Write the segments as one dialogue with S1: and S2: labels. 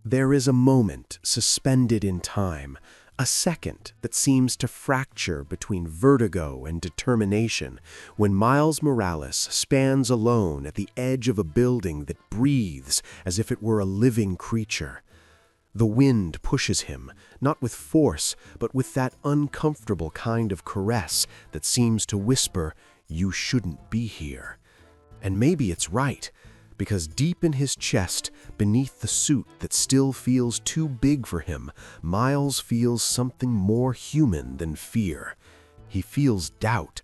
S1: There is a moment suspended in time, a second that seems to fracture between vertigo and determination, when Miles Morales stands alone at the edge of a building that breathes as if it were a living creature. The wind pushes him, not with force, but with that uncomfortable kind of caress that seems to whisper, "You shouldn't be here." And maybe it's right, because deep in his chest, beneath the suit that still feels too big for him, Miles feels something more human than fear. He feels doubt,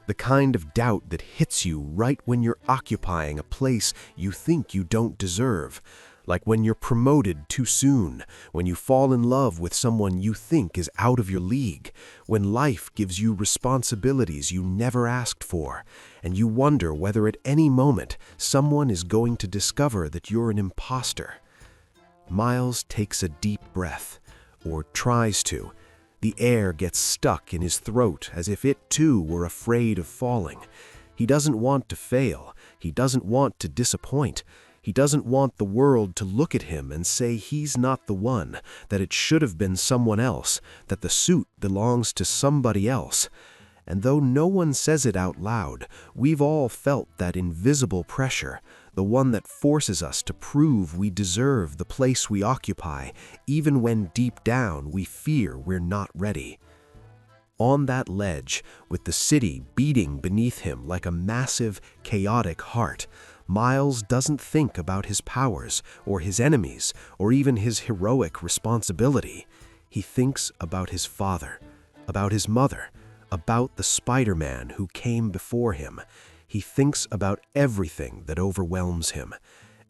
S1: the kind of doubt that hits you right when you're occupying a place you think you don't deserve. Like when you're promoted too soon, when you fall in love with someone you think is out of your league, when life gives you responsibilities you never asked for, and you wonder whether at any moment someone is going to discover that you're an imposter. Miles takes a deep breath, or tries to. The air gets stuck in his throat as if it too were afraid of falling. He doesn't want to fail. He doesn't want to disappoint. He doesn't want the world to look at him and say he's not the one, that it should have been someone else, that the suit belongs to somebody else. And though no one says it out loud, we've all felt that invisible pressure, the one that forces us to prove we deserve the place we occupy, even when deep down we fear we're not ready. On that ledge, with the city beating beneath him like a massive, chaotic heart, Miles doesn't think about his powers, or his enemies, or even his heroic responsibility. He thinks about his father, about his mother, about the Spider-Man who came before him. He thinks about everything that overwhelms him.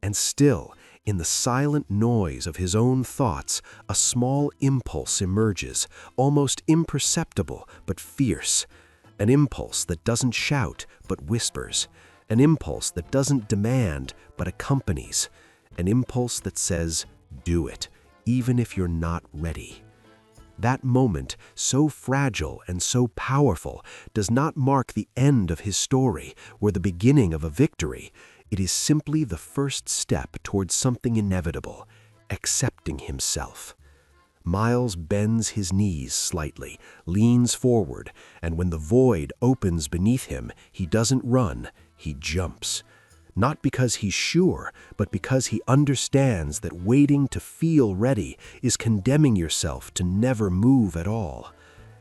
S1: And still, in the silent noise of his own thoughts, a small impulse emerges, almost imperceptible but fierce. An impulse that doesn't shout but whispers. An impulse that doesn't demand but accompanies. An impulse that says, "Do it, even if you're not ready." That moment, so fragile and so powerful, does not mark the end of his story or the beginning of a victory. It is simply the first step towards something inevitable, accepting himself. Miles bends his knees slightly, leans forward, and when the void opens beneath him, he doesn't run, he jumps. Not because he's sure, but because he understands that waiting to feel ready is condemning yourself to never move at all.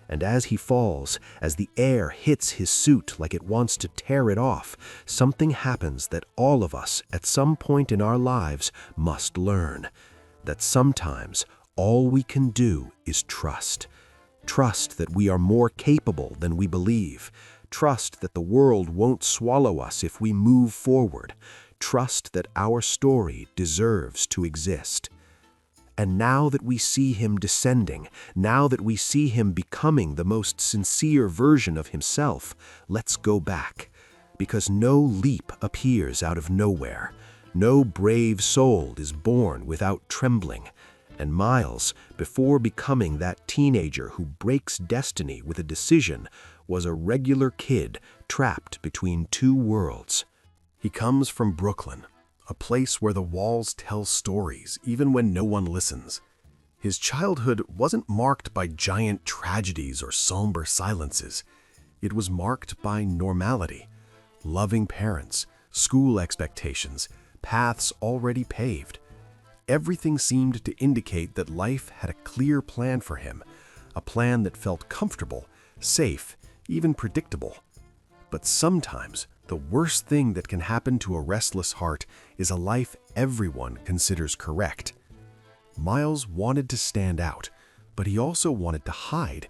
S1: And as he falls, as the air hits his suit like it wants to tear it off, something happens that all of us at some point in our lives must learn. That sometimes all we can do is trust. Trust that we are more capable than we believe. Trust that the world won't swallow us if we move forward. Trust that our story deserves to exist. And now that we see him descending, now that we see him becoming the most sincere version of himself, let's go back. Because no leap appears out of nowhere. No brave soul is born without trembling. And Miles, before becoming that teenager who breaks destiny with a decision, was a regular kid trapped between two worlds. He comes from Brooklyn, a place where the walls tell stories even when no one listens. His childhood wasn't marked by giant tragedies or somber silences. It was marked by normality, loving parents, school expectations, paths already paved. Everything seemed to indicate that life had a clear plan for him, a plan that felt comfortable, safe, even predictable. But sometimes, the worst thing that can happen to a restless heart is a life everyone considers correct. Miles wanted to stand out, but he also wanted to hide.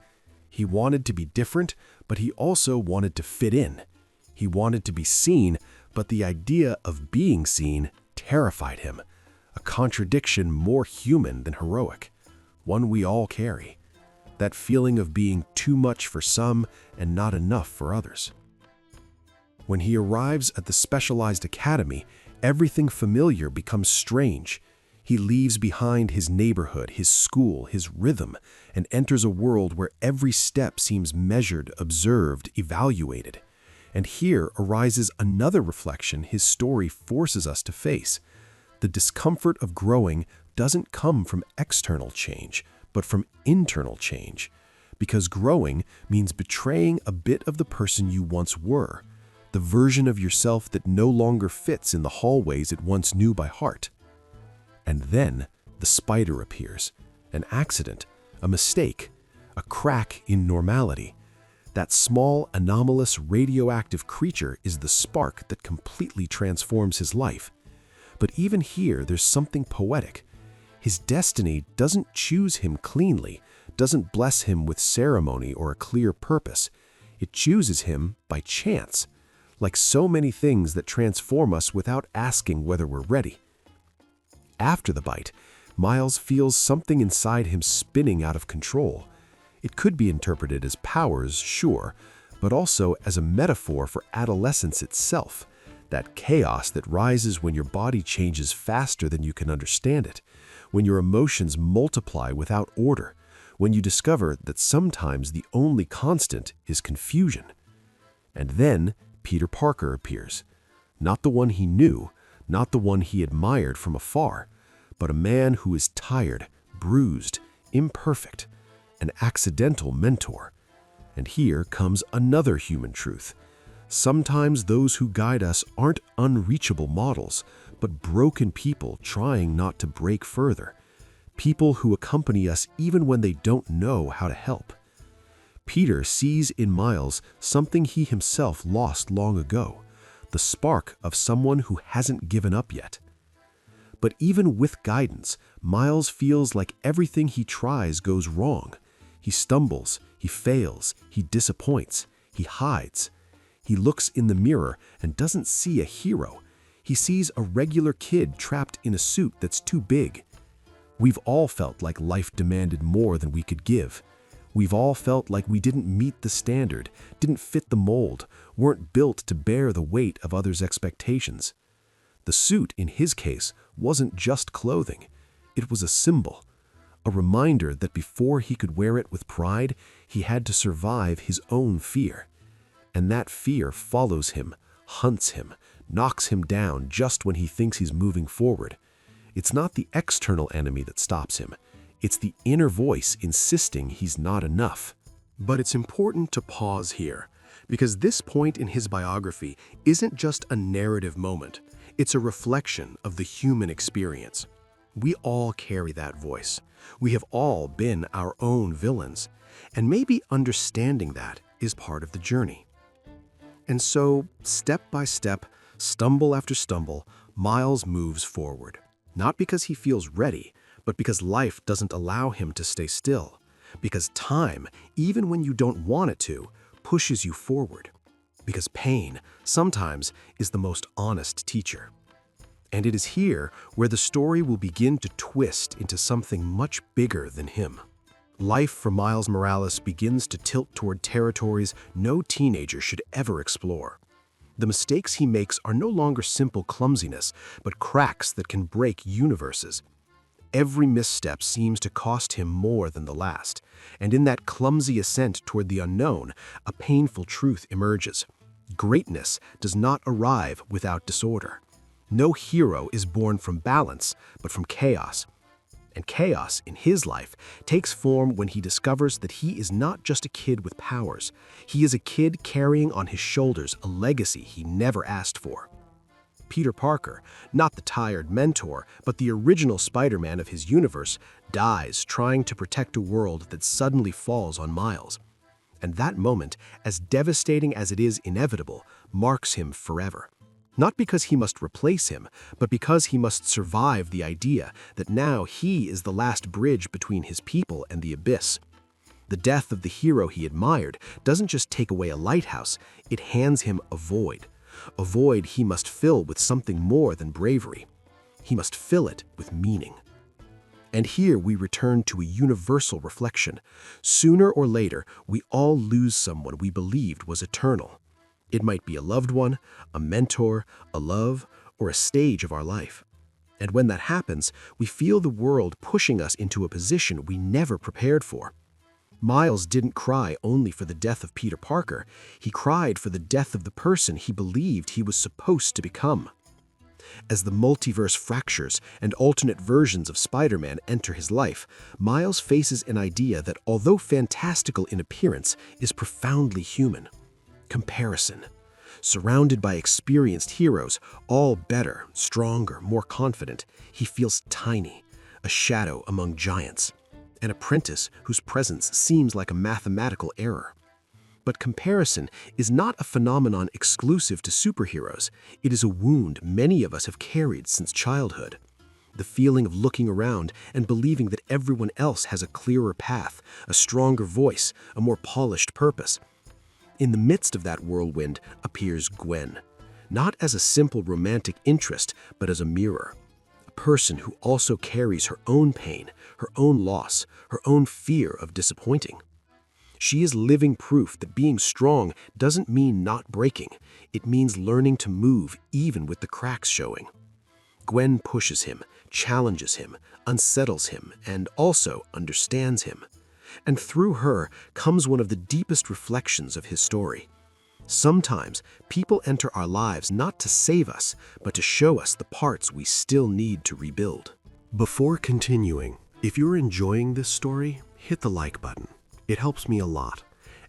S1: He wanted to be different, but he also wanted to fit in. He wanted to be seen, but the idea of being seen terrified him. A contradiction more human than heroic, one we all carry. That feeling of being too much for some and not enough for others. When he arrives at the specialized academy, everything familiar becomes strange. He leaves behind his neighborhood, his school, his rhythm, and enters a world where every step seems measured, observed, evaluated. And here arises another reflection his story forces us to face. The discomfort of growing doesn't come from external change, but from internal change. Because growing means betraying a bit of the person you once were, the version of yourself that no longer fits in the hallways it once knew by heart. And then the spider appears, an accident, a mistake, a crack in normality. That small, anomalous, radioactive creature is the spark that completely transforms his life. But even here, there's something poetic. His destiny doesn't choose him cleanly, doesn't bless him with ceremony or a clear purpose. It chooses him by chance, like so many things that transform us without asking whether we're ready. After the bite, Miles feels something inside him spinning out of control. It could be interpreted as powers, sure, but also as a metaphor for adolescence itself, that chaos that rises when your body changes faster than you can understand it, when your emotions multiply without order, when you discover that sometimes the only constant is confusion. And then Peter Parker appears, not the one he knew, not the one he admired from afar, but a man who is tired, bruised, imperfect, an accidental mentor. And here comes another human truth. Sometimes those who guide us aren't unreachable models, but broken people trying not to break further. People who accompany us even when they don't know how to help. Peter sees in Miles something he himself lost long ago, the spark of someone who hasn't given up yet. But even with guidance, Miles feels like everything he tries goes wrong. He stumbles, he fails, he disappoints, he hides. He looks in the mirror and doesn't see a hero. He sees a regular kid trapped in a suit that's too big. We've all felt like life demanded more than we could give. We've all felt like we didn't meet the standard, didn't fit the mold, weren't built to bear the weight of others' expectations. The suit, in his case, wasn't just clothing. It was a symbol, a reminder that before he could wear it with pride, he had to survive his own fear. And that fear follows him, hunts him, knocks him down just when he thinks he's moving forward. It's not the external enemy that stops him. It's the inner voice insisting he's not enough. But it's important to pause here, because this point in his biography isn't just a narrative moment. It's a reflection of the human experience. We all carry that voice. We have all been our own villains, and maybe understanding that is part of the journey. And so, step by step, stumble after stumble, Miles moves forward. Not because he feels ready, but because life doesn't allow him to stay still. Because time, even when you don't want it to, pushes you forward. Because pain, sometimes, is the most honest teacher. And it is here where the story will begin to twist into something much bigger than him. Life for Miles Morales begins to tilt toward territories no teenager should ever explore. The mistakes he makes are no longer simple clumsiness, but cracks that can break universes. Every misstep seems to cost him more than the last, and in that clumsy ascent toward the unknown, a painful truth emerges. Greatness does not arrive without disorder. No hero is born from balance, but from chaos. And chaos, in his life, takes form when he discovers that he is not just a kid with powers. He is a kid carrying on his shoulders a legacy he never asked for. Peter Parker, not the tired mentor, but the original Spider-Man of his universe, dies trying to protect a world that suddenly falls on Miles. And that moment, as devastating as it is inevitable, marks him forever. Not because he must replace him, but because he must survive the idea that now he is the last bridge between his people and the abyss. The death of the hero he admired doesn't just take away a lighthouse, it hands him a void he must fill with something more than bravery. He must fill it with meaning. And here we return to a universal reflection. Sooner or later, we all lose someone we believed was eternal. It might be a loved one, a mentor, a love, or a stage of our life. And when that happens, we feel the world pushing us into a position we never prepared for. Miles didn't cry only for the death of Peter Parker. He cried for the death of the person he believed he was supposed to become. As the multiverse fractures and alternate versions of Spider-Man enter his life, Miles faces an idea that, although fantastical in appearance, is profoundly human: comparison. Surrounded by experienced heroes, all better, stronger, more confident, he feels tiny, a shadow among giants, an apprentice whose presence seems like a mathematical error. But comparison is not a phenomenon exclusive to superheroes. It is a wound many of us have carried since childhood. The feeling of looking around and believing that everyone else has a clearer path, a stronger voice, a more polished purpose. In the midst of that whirlwind appears Gwen, not as a simple romantic interest, but as a mirror. A person who also carries her own pain, her own loss, her own fear of disappointing. She is living proof that being strong doesn't mean not breaking. It means learning to move even with the cracks showing. Gwen pushes him, challenges him, unsettles him, and also understands him. And through her comes one of the deepest reflections of his story. Sometimes people enter our lives not to save us, but to show us the parts we still need to rebuild. Before continuing, if you're enjoying this story, hit the like button. It helps me a lot.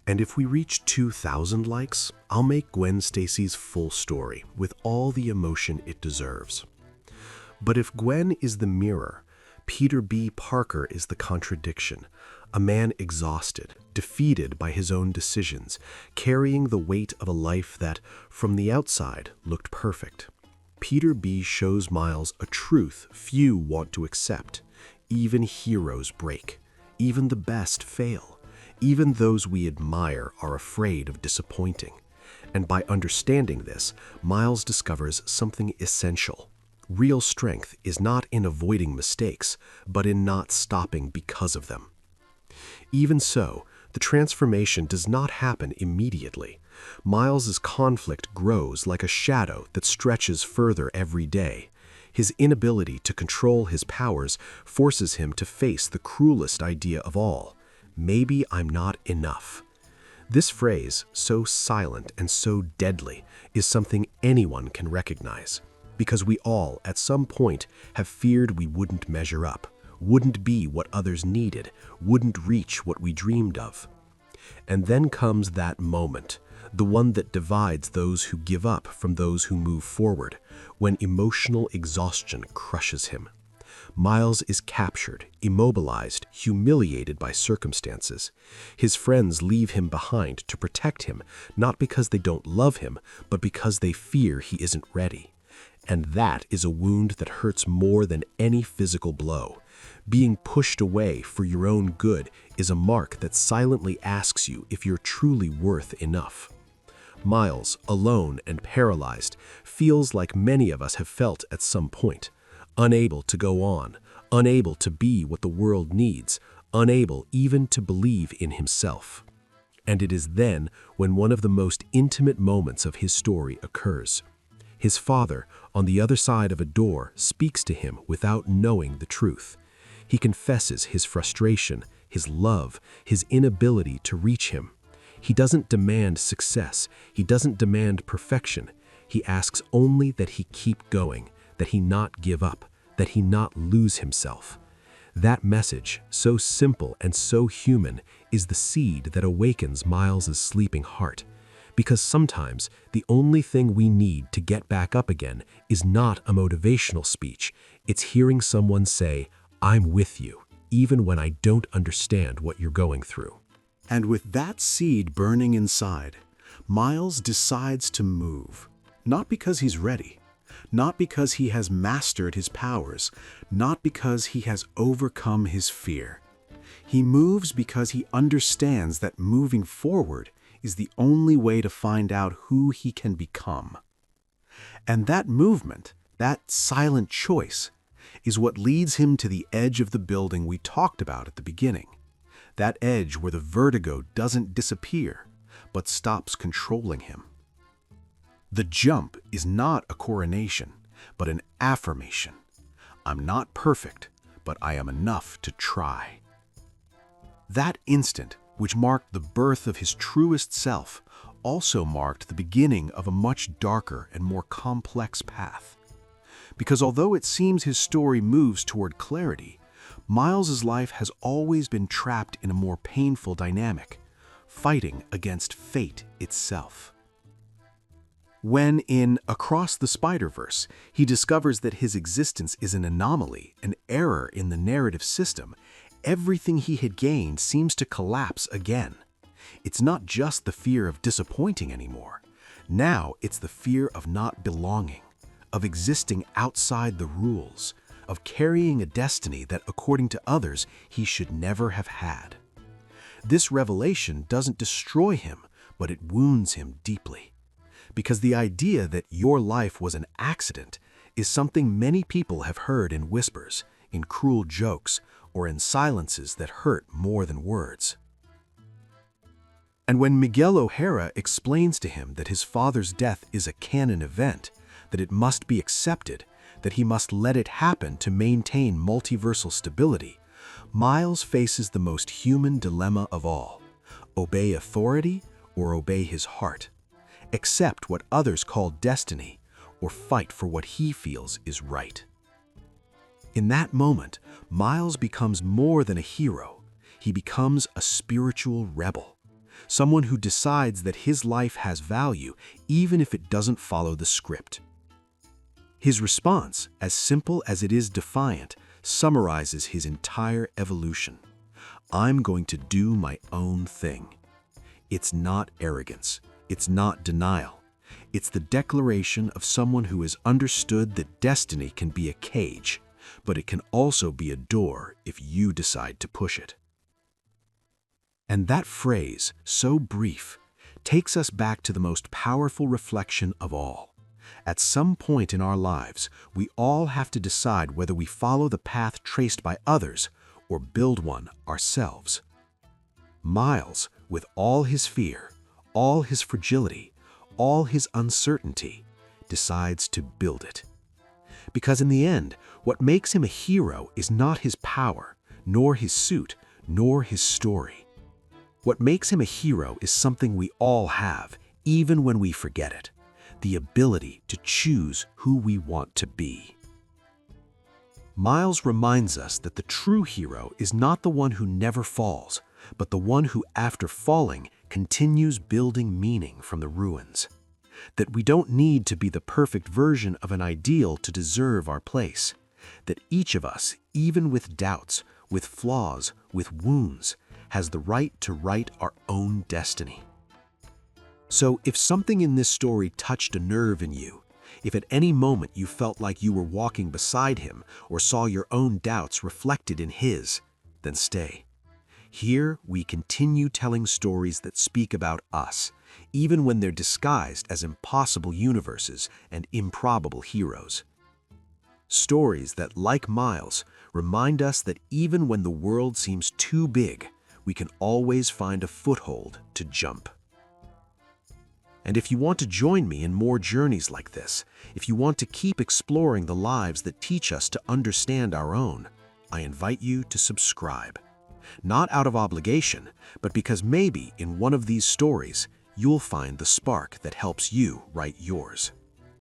S1: And if we reach 2,000 likes, I'll make Gwen Stacy's full story with all the emotion it deserves. But if Gwen is the mirror, Peter B. Parker is the contradiction. A man exhausted, defeated by his own decisions, carrying the weight of a life that, from the outside, looked perfect. Peter B. shows Miles a truth few want to accept. Even heroes break. Even the best fail. Even those we admire are afraid of disappointing. And by understanding this, Miles discovers something essential. Real strength is not in avoiding mistakes, but in not stopping because of them. Even so, the transformation does not happen immediately. Miles's conflict grows like a shadow that stretches further every day. His inability to control his powers forces him to face the cruelest idea of all: maybe I'm not enough. This phrase, so silent and so deadly, is something anyone can recognize, because we all, at some point, have feared we wouldn't measure up, wouldn't be what others needed, wouldn't reach what we dreamed of. And then comes that moment, the one that divides those who give up from those who move forward, when emotional exhaustion crushes him. Miles is captured, immobilized, humiliated by circumstances. His friends leave him behind to protect him, not because they don't love him, but because they fear he isn't ready. And that is a wound that hurts more than any physical blow. Being pushed away for your own good is a mark that silently asks you if you're truly worth enough. Miles, alone and paralyzed, feels like many of us have felt at some point. Unable to go on, unable to be what the world needs, unable even to believe in himself. And it is then when one of the most intimate moments of his story occurs. His father, on the other side of a door, speaks to him without knowing the truth. He confesses his frustration, his love, his inability to reach him. He doesn't demand success. He doesn't demand perfection. He asks only that he keep going, that he not give up, that he not lose himself. That message, so simple and so human, is the seed that awakens Miles's sleeping heart. Because sometimes the only thing we need to get back up again is not a motivational speech. It's hearing someone say, "I'm with you," even when I don't understand what you're going through.
S2: And with that seed burning inside, Miles decides to move. Not because he's ready, not because he has mastered his powers, not because he has overcome his fear. He moves because he understands that moving forward is the only way to find out who he can become. And that movement, that silent choice, is what leads him to the edge of the building we talked about at the beginning. That edge where the vertigo doesn't disappear, but stops controlling him. The jump is not a coronation, but an affirmation. I'm not perfect, but I am enough to try. That instant, which marked the birth of his truest self, also marked the beginning of a much darker and more complex path. Because although it seems his story moves toward clarity, Miles's life has always been trapped in a more painful dynamic, fighting against fate itself. When in Across the Spider-Verse, he discovers that his existence is an anomaly, an error in the narrative system, everything he had gained seems to collapse again. It's not just the fear of disappointing anymore. Now it's the fear of not belonging, of existing outside the rules, of carrying a destiny that, according to others, he should never have had. This revelation doesn't destroy him, but it wounds him deeply. Because the idea that your life was an accident is something many people have heard in whispers, in cruel jokes, or in silences that hurt more than words. And when Miguel O'Hara explains to him that his father's death is a canon event, that it must be accepted, that he must let it happen to maintain multiversal stability, Miles faces the most human dilemma of all: obey authority or obey his heart, accept what others call destiny, or fight for what he feels is right. In that moment, Miles becomes more than a hero. He becomes a spiritual rebel, someone who decides that his life has value even if it doesn't follow the script. His response, as simple as it is defiant, summarizes his entire evolution. I'm going to do my own thing. It's not arrogance. It's not denial. It's the declaration of someone who has understood that destiny can be a cage, but it can also be a door if you decide to push it. And that phrase, so brief, takes us back to the most powerful reflection of all. At some point in our lives, we all have to decide whether we follow the path traced by others or build one ourselves. Miles, with all his fear, all his fragility, all his uncertainty, decides to build it. Because in the end, what makes him a hero is not his power, nor his suit, nor his story. What makes him a hero is something we all have, even when we forget it: the ability to choose who we want to be. Miles reminds us that the true hero is not the one who never falls, but the one who, after falling, continues building meaning from the ruins. That we don't need to be the perfect version of an ideal to deserve our place. That each of us, even with doubts, with flaws, with wounds, has the right to write our own destiny. So if something in this story touched a nerve in you, if at any moment you felt like you were walking beside him or saw your own doubts reflected in his, then stay. Here we continue telling stories that speak about us, even when they're disguised as impossible universes and improbable heroes. Stories that, like Miles, remind us that even when the world seems too big, we can always find a foothold to jump. And if you want to join me in more journeys like this, if you want to keep exploring the lives that teach us to understand our own, I invite you to subscribe. Not out of obligation, but because maybe in one of these stories, you'll find the spark that helps you write yours.